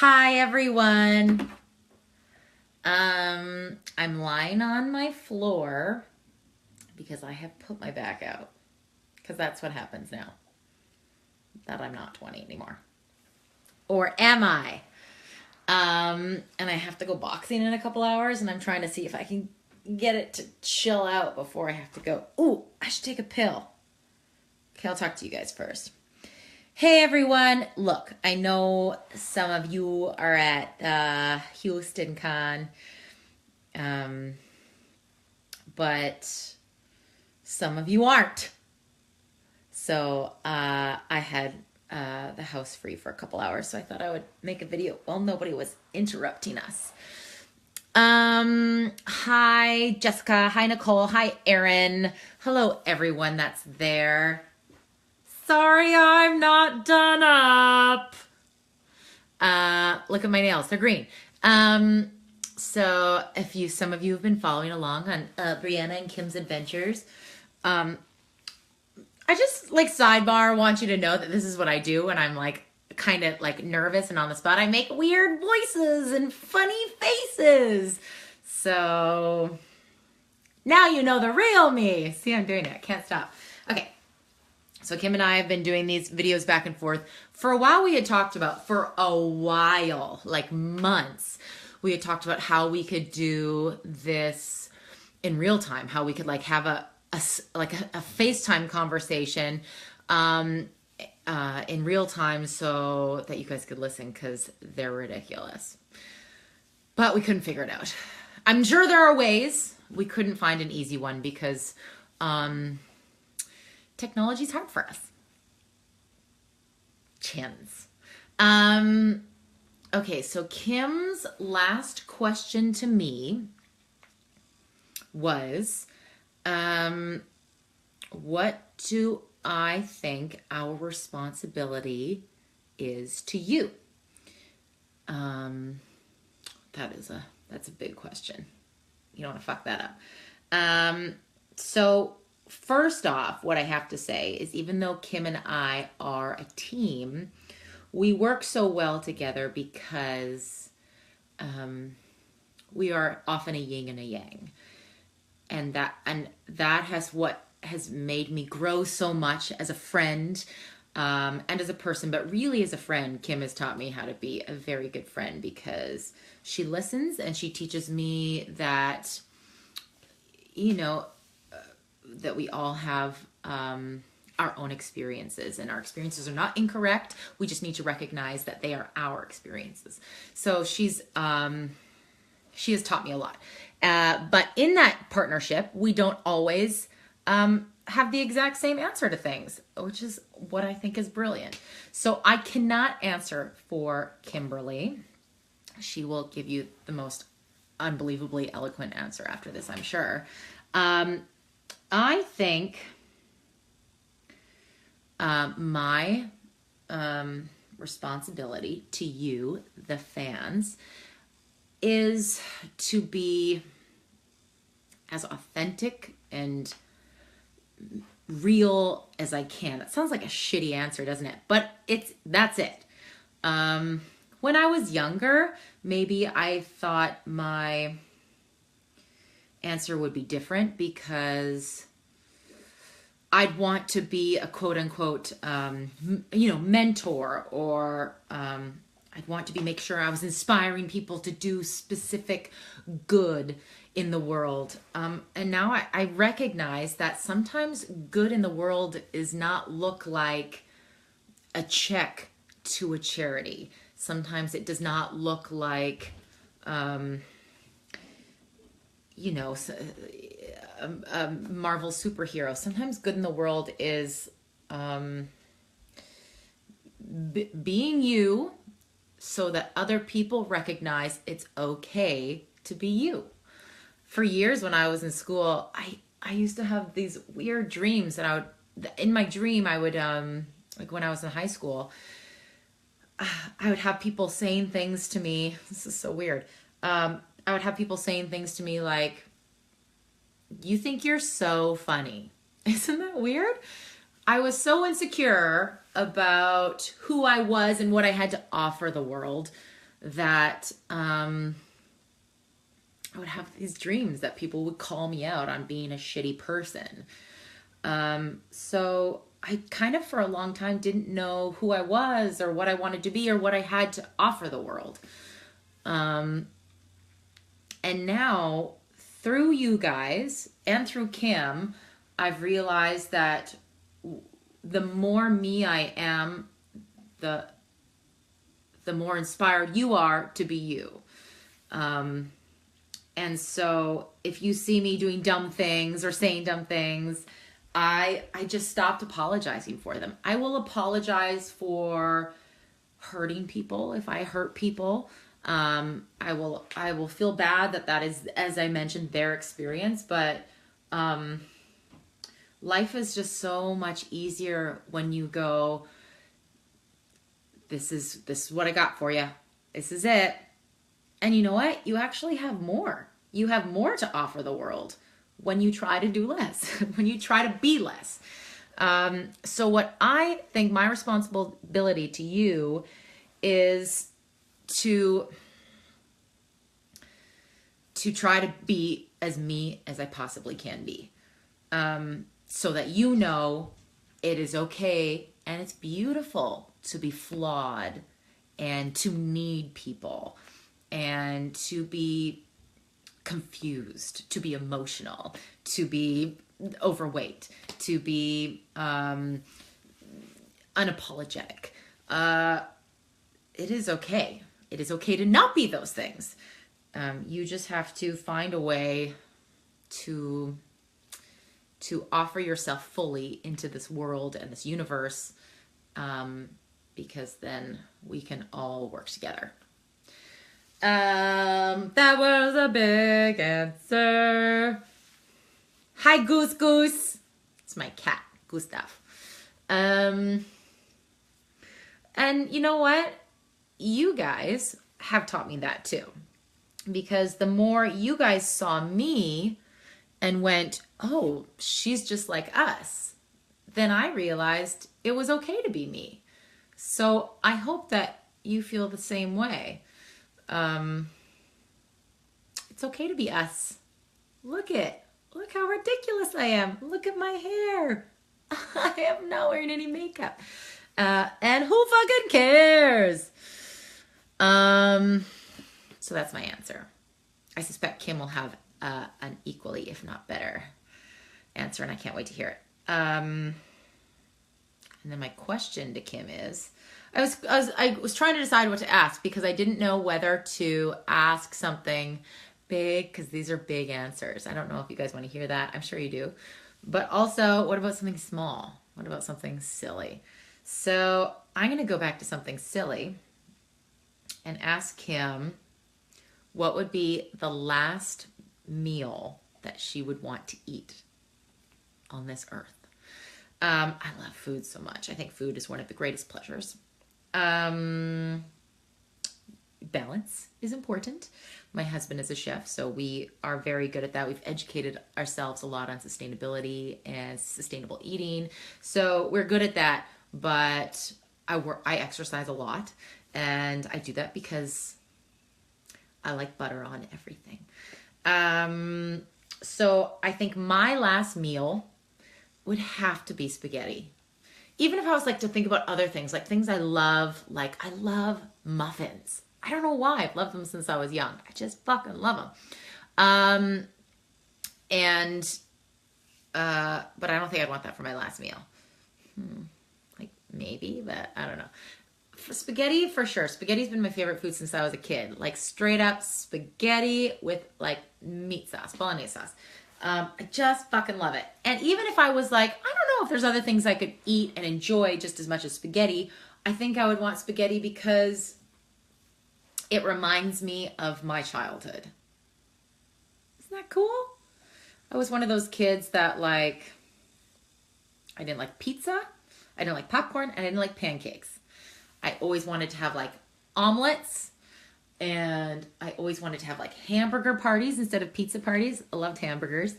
Hi everyone. I'm lying on my floor because I have put my back out. Because that's what happens now that I'm not 20 anymore. Or am I? And I have to go boxing in a couple hours, and I'm trying to see if I can get it to chill out before I have to go. Ooh, I should take a pill. Okay, I'll talk to you guys first. Hey everyone, look, I know some of you are at Houston Con, but some of you aren't. So I had the house free for a couple hours, so I thought I would make a video while nobody was interrupting us. Hi Jessica, hi Nicole, hi Erin. Hello everyone that's there. Sorry, I'm not done up. Look at my nails, they're green. So if some of you have been following along on Briana and Kim's adventures, I just sidebar want you to know that this is what I do when I'm kind of nervous and on the spot. I make weird voices and funny faces. So now you know the real me. See, I'm doing it. I can't stop. Okay. So Kim and I have been doing these videos back and forth. For a while, like months, we had talked about how we could do this in real time, how we could have a FaceTime conversation in real time so that you guys could listen, because they're ridiculous. But we couldn't figure it out. I'm sure there are ways. We couldn't find an easy one because technology's hard for us. Chins. Okay, so Kim's last question to me was, what do I think our responsibility is to you? That's a big question. You don't want to fuck that up. So first off, what I have to say is, even though Kim and I are a team, we work so well together because we are often a yin and a yang. And that has made me grow so much as a friend and as a person. But really, as a friend, Kim has taught me how to be a very good friend, because she listens and she teaches me that, that we all have our own experiences, and our experiences are not incorrect. We just need to recognize that they are our experiences. So she has taught me a lot. But in that partnership, we don't always have the exact same answer to things, which is what I think is brilliant. So I cannot answer for Kimberly. She will give you the most unbelievably eloquent answer after this, I'm sure. I think my responsibility to you, the fans, is to be as authentic and real as I can. That sounds like a shitty answer, doesn't it? But that's it. When I was younger, maybe I thought my answer would be different, because I'd want to be a quote unquote, mentor, or I'd want to make sure I was inspiring people to do specific good in the world. And now I recognize that sometimes good in the world does not look like a check to a charity. Sometimes it does not look like, a Marvel superhero. Sometimes good in the world is being you, so that other people recognize it's okay to be you. For years when I was in school, I used to have these weird dreams that in my dream, I would, when I was in high school, I would have people saying things to me. This is so weird. I would have people saying things to me like, "You think you're so funny." Isn't that weird? I was so insecure about who I was and what I had to offer the world that I would have these dreams that people would call me out on being a shitty person. So I kind of for a long time didn't know who I was or what I wanted to be or what I had to offer the world. And now through you guys and through Kim, I've realized that the more me I am, the more inspired you are to be you. And so if you see me doing dumb things or saying dumb things, I just stopped apologizing for them. I will apologize for hurting people if I hurt people. I will feel bad that is, as I mentioned, their experience, but life is just so much easier when you go, this is what I got for you. This is it. And you know what? You actually have more. You have more to offer the world when you try to do less, when you try to be less. So what I think my responsibility to you is to try to be as me as I possibly can be. So that you know it is okay and it's beautiful to be flawed and to need people and to be confused, to be emotional, to be overweight, to be unapologetic. It is okay. It is okay to not be those things. You just have to find a way to offer yourself fully into this world and this universe, because then we can all work together. That was a big answer. Hi, Goose Goose. It's my cat, Gustav. And you know what? You guys have taught me that too. Because the more you guys saw me and went, oh, she's just like us, then I realized it was okay to be me. So I hope that you feel the same way. It's okay to be us. Look how ridiculous I am. Look at my hair. I am not wearing any makeup. And who fucking cares? So that's my answer. I suspect Kim will have an equally, if not better, answer, and I can't wait to hear it. And then my question to Kim is, I was trying to decide what to ask because I didn't know whether to ask something big, because these are big answers. I don't know if you guys want to hear that. I'm sure you do. But also, what about something small? What about something silly? So I'm going to go back to something silly and ask Kim what would be the last meal that she would want to eat on this earth. I love food so much. I think food is one of the greatest pleasures. Balance is important. My husband is a chef, so we are very good at that. We've educated ourselves a lot on sustainability and sustainable eating. So we're good at that, but I exercise a lot, and I do that because I like butter on everything. So I think my last meal would have to be spaghetti. Even if I was like to think about other things, like things I love, like I love muffins. I don't know why. I've loved them since I was young. I just fucking love them. But I don't think I'd want that for my last meal. Like maybe, but I don't know. For spaghetti, for sure. Spaghetti's been my favorite food since I was a kid. Like straight up spaghetti with like meat sauce, bolognese sauce. I just fucking love it. And even if I was like, I don't know if there's other things I could eat and enjoy just as much as spaghetti, I think I would want spaghetti because it reminds me of my childhood. Isn't that cool? I was one of those kids that like, I didn't like pizza, I didn't like popcorn, and I didn't like pancakes. I always wanted to have like omelets, and I always wanted to have like hamburger parties instead of pizza parties. I loved hamburgers.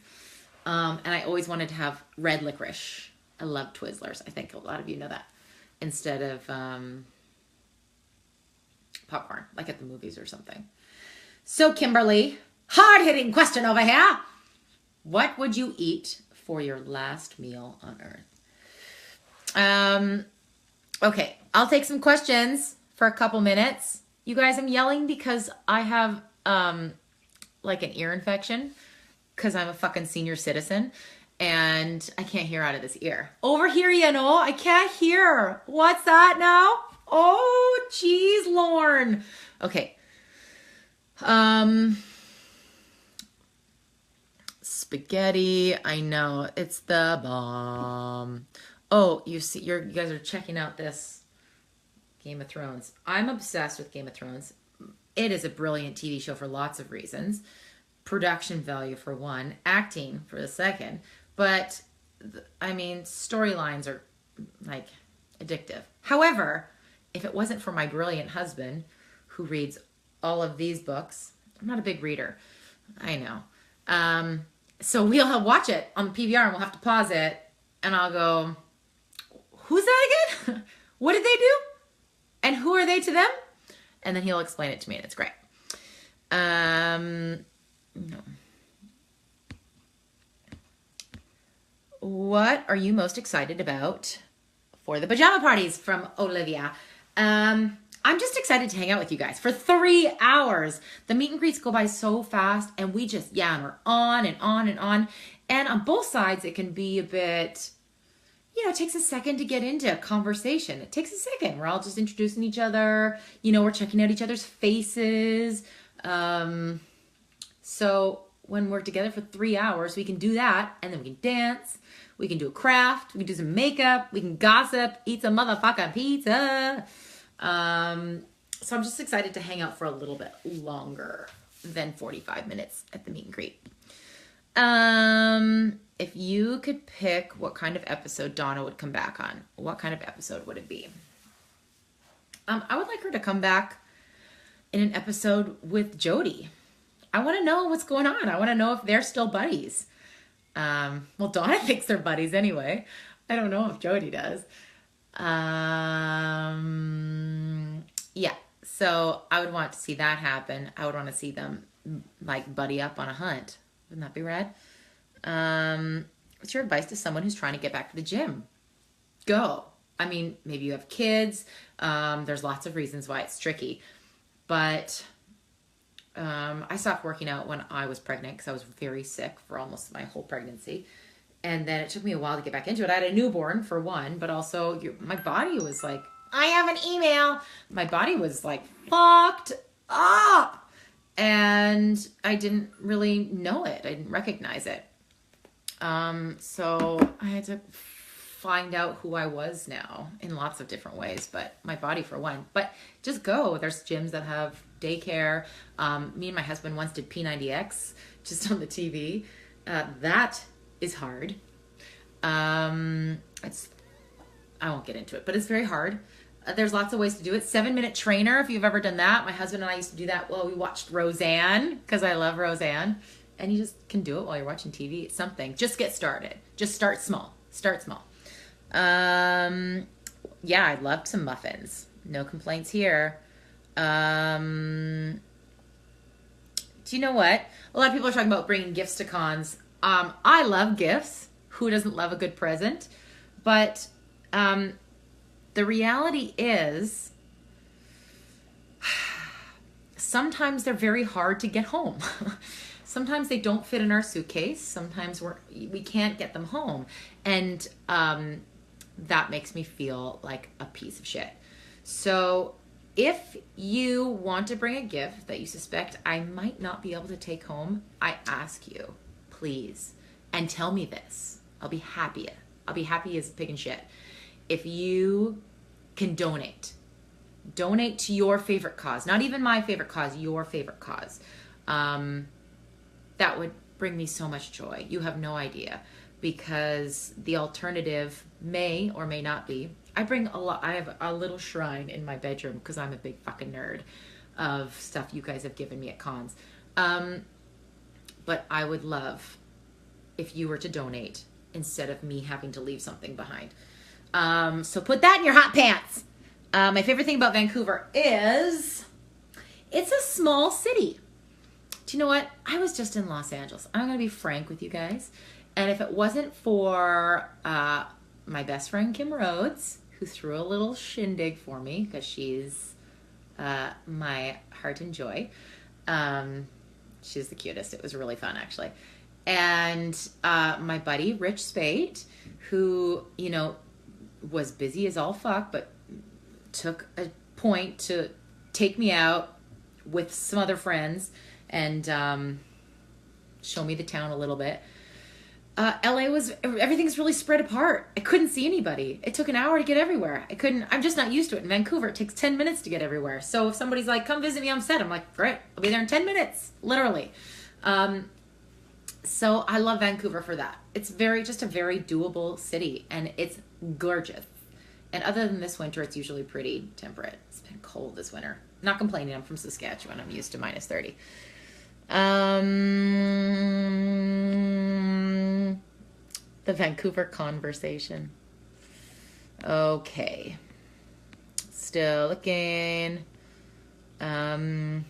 And I always wanted to have red licorice. I love Twizzlers. I think a lot of you know that. Instead of popcorn, like at the movies or something. So Kimberly, hard-hitting question over here. What would you eat for your last meal on earth? Okay, I'll take some questions for a couple minutes. You guys, I'm yelling because I have like an ear infection because I'm a fucking senior citizen and I can't hear out of this ear. Over here, you know, I can't hear. What's that now? Oh, geez, Lorne. Okay. Spaghetti. I know it's the bomb. Oh, you see, you guys are checking out this Game of Thrones. I'm obsessed with Game of Thrones. It is a brilliant TV show for lots of reasons. Production value for one, acting for the second. But I mean, storylines are like addictive. However, if it wasn't for my brilliant husband who reads all of these books, I'm not a big reader. I know. So we'll watch it on the PVR and we'll have to pause it and I'll go, who's that again? What did they do? And who are they to them? And then he'll explain it to me and it's great. No. What are you most excited about for the pajama parties from Olivia? I'm just excited to hang out with you guys for 3 hours. The meet and greets go by so fast and we just yammer on and on and on. And on both sides, it can be a bit, you know, it takes a second to get into a conversation. It takes a second. We're all just introducing each other. You know, we're checking out each other's faces. So when we're together for 3 hours, we can do that. And then we can dance. We can do a craft. We can do some makeup. We can gossip. Eat some motherfucking pizza. So I'm just excited to hang out for a little bit longer than 45 minutes at the meet and greet. If you could pick what kind of episode Donna would come back on, what kind of episode would it be? I would like her to come back in an episode with Jody. I want to know what's going on. I want to know if they're still buddies. Well, Donna thinks they're buddies anyway. I don't know if Jody does. Yeah, so I would want to see that happen. I would want to see them like buddy up on a hunt. Wouldn't that be rad? What's your advice to someone who's trying to get back to the gym? Go. I mean, maybe you have kids. There's lots of reasons why it's tricky, but I stopped working out when I was pregnant because I was very sick for almost my whole pregnancy. And then it took me a while to get back into it. I had a newborn for one, but also my body was like, I have an email. My body was like fucked up. And I didn't really know it. I didn't recognize it. So I had to find out who I was now in lots of different ways, but my body for one. But just go. There's gyms that have daycare. Me and my husband once did P90X just on the TV. That is hard. I won't get into it, but it's very hard. There's lots of ways to do it. 7-minute trainer, if you've ever done that. My husband and I used to do that while we watched Roseanne, because I love Roseanne. And you just can do it while you're watching TV. It's something. Just get started. Just start small. Start small. Yeah, I'd love some muffins. No complaints here. Do you know what? A lot of people are talking about bringing gifts to cons. I love gifts. Who doesn't love a good present? But the reality is sometimes they're very hard to get home. Sometimes they don't fit in our suitcase. Sometimes we can't get them home. And that makes me feel like a piece of shit. So if you want to bring a gift that you suspect I might not be able to take home, I ask you, please, and tell me this. I'll be happy. I'll be happy as a pig in shit. If you can donate to your favorite cause, not even my favorite cause, your favorite cause. That would bring me so much joy. You have no idea, because the alternative may or may not be. I have a little shrine in my bedroom because I'm a big fucking nerd of stuff you guys have given me at cons. But I would love if you were to donate instead of me having to leave something behind. So put that in your hot pants. My favorite thing about Vancouver is It's a small city. Do you know what? I was just in Los Angeles. I'm going to be frank with you guys. And if it wasn't for my best friend, Kim Rhodes, who threw a little shindig for me because she's my heart and joy. She's the cutest. It was really fun, actually. And my buddy, Rich Spate, who, you know, was busy as all fuck, but took a point to take me out with some other friends and show me the town a little bit. LA everything's really spread apart. I couldn't see anybody. It took an hour to get everywhere. I'm just not used to it. In Vancouver, it takes 10 minutes to get everywhere. So if somebody's like, come visit me on set, I'm like, great, I'll be there in 10 minutes, literally. So I love Vancouver for that. It's just a very doable city, and it's gorgeous. And other than this winter, it's usually pretty temperate. It's been cold this winter. Not complaining. I'm from Saskatchewan. I'm used to minus 30. The Vancouver conversation. Okay. Still looking. Some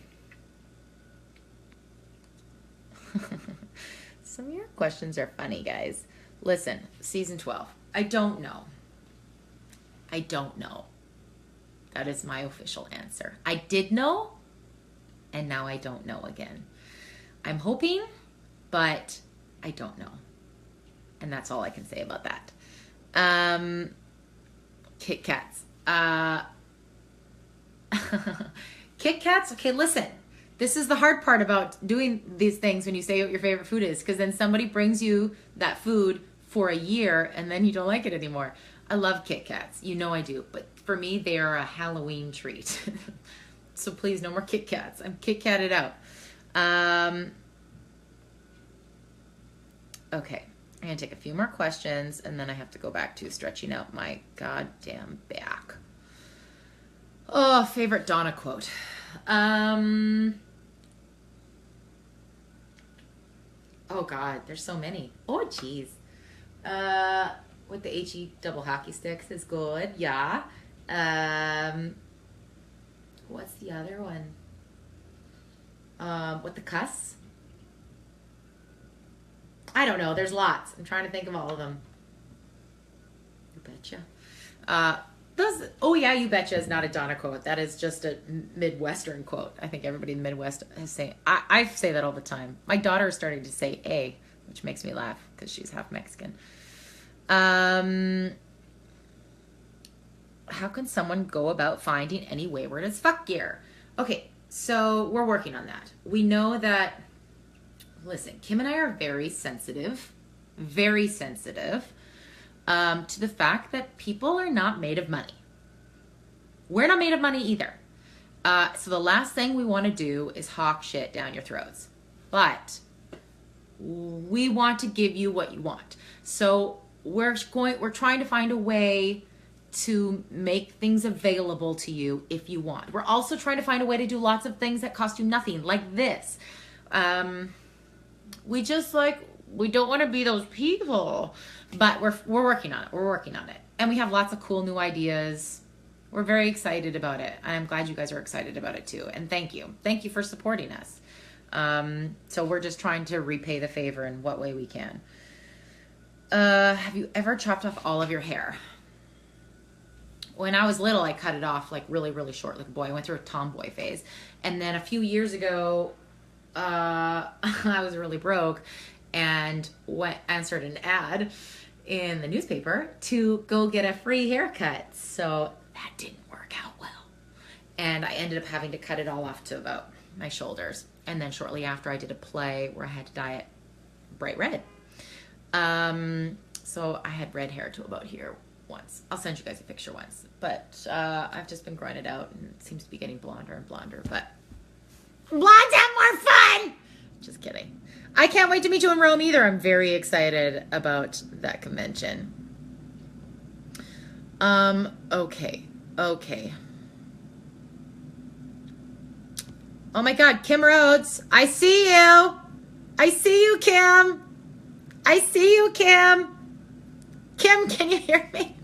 of your questions are funny, guys. Listen, season 12. I don't know. That is my official answer. I did know, and now I don't know again. I'm hoping, but I don't know. And that's all I can say about that. Kit Kats. Kit Kats? Okay, listen. This is the hard part about doing these things when you say what your favorite food is, because then somebody brings you that food for a year and then you don't like it anymore. I love Kit Kats. You know I do. But for me, they are a Halloween treat. So please, no more Kit Kats. I'm Kit Katted out. Okay. I'm going to take a few more questions, and then I have to go back to stretching out my goddamn back. Oh, favorite Donna quote. Oh, God. There's so many. Oh, jeez. With the HE double hockey sticks is good. Yeah. What's the other one? With the cuss? I don't know. There's lots. I'm trying to think of all of them. You betcha. Oh yeah, you betcha is not a Donna quote. That is just a Midwestern quote. I think everybody in the Midwest is saying. I say that all the time. My daughter is starting to say "a," which makes me laugh because she's half Mexican. How can someone go about finding any wayward as fuck gear? Okay, so we're working on that. We know that. Listen, Kim and I are very sensitive to the fact that people are not made of money. We're not made of money either. So the last thing we want to do is hawk shit down your throats. But we want to give you what you want. So we're trying to find a way to make things available to you if you want. We're also trying to find a way to do lots of things that cost you nothing, like this. We don't want to be those people, but we're working on it. We're working on it. And we have lots of cool new ideas. We're very excited about it. I'm glad you guys are excited about it too. And thank you. Thank you for supporting us. So we're just trying to repay the favor in what way we can. Have you ever chopped off all of your hair? When I was little, I cut it off like really, really short, like a boy. I went through a tomboy phase. And then a few years ago, I was really broke and answered an ad in the newspaper to go get a free haircut. So that didn't work out well. And I ended up having to cut it all off to about my shoulders. And then shortly after, I did a play where I had to dye it bright red. So I had red hair to about here once. I'll send you guys a picture once. But I've just been growing it out, and it seems to be getting blonder and blonder. But blondes have more fun! Just kidding. I can't wait to meet you in Rome either. I'm very excited about that convention. Okay. Oh my God, Kim Rhodes. I see you. I see you, Kim. I see you, Kim. Kim, can you hear me?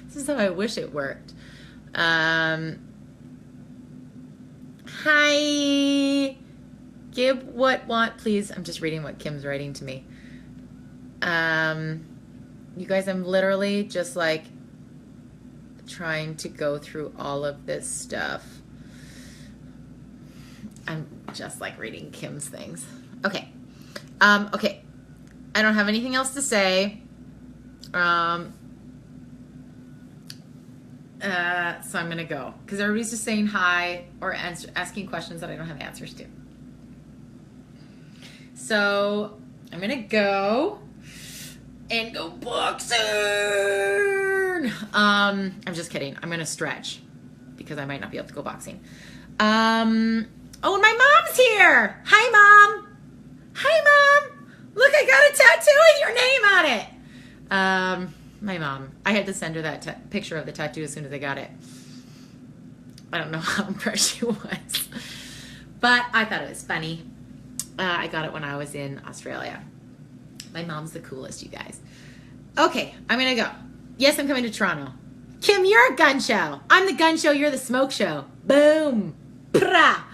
This is how I wish it worked. Hi. Give what want, please. I'm just reading what Kim's writing to me. You guys, I'm literally just like trying to go through all of this stuff. I'm just like reading Kim's things. Okay. Okay. I don't have anything else to say. So I'm gonna go because everybody's just saying hi or asking questions that I don't have answers to. So I'm gonna go and go boxing. I'm just kidding. I'm gonna stretch because I might not be able to go boxing. Oh, and my mom's here. Hi, Mom. Hi, Mom. Look, I got a tattoo with your name on it. My mom. I had to send her that picture of the tattoo as soon as I got it. I don't know how impressed she was. But I thought it was funny. I got it when I was in Australia. My mom's the coolest, you guys. Okay, I'm going to go. Yes, I'm coming to Toronto. Kim, you're a gun show. I'm the gun show. You're the smoke show. Boom. Pra.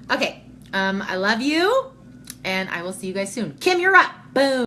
Okay, I love you. And I will see you guys soon. Kim, you're up. Boom.